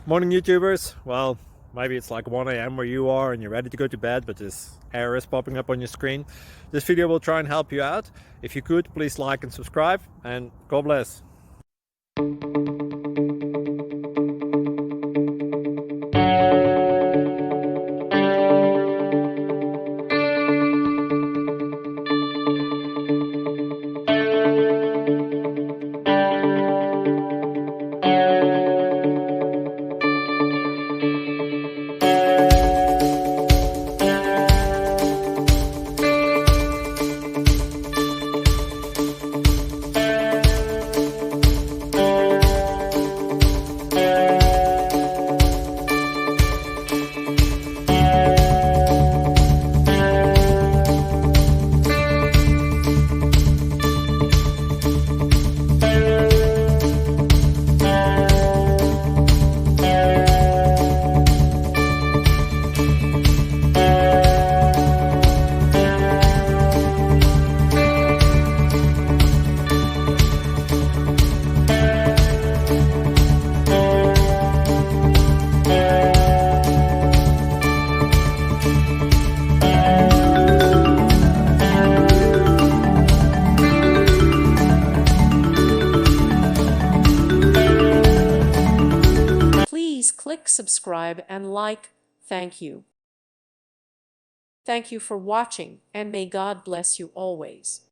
Morning YouTubers. Well, maybe it's like 1 a.m. where you are and you're ready to go to bed, but this error is popping up on your screen. This video will try and help you out. If you could, please like and subscribe, and God bless. Please click subscribe and like. Thank you. Thank you for watching, and may God bless you always.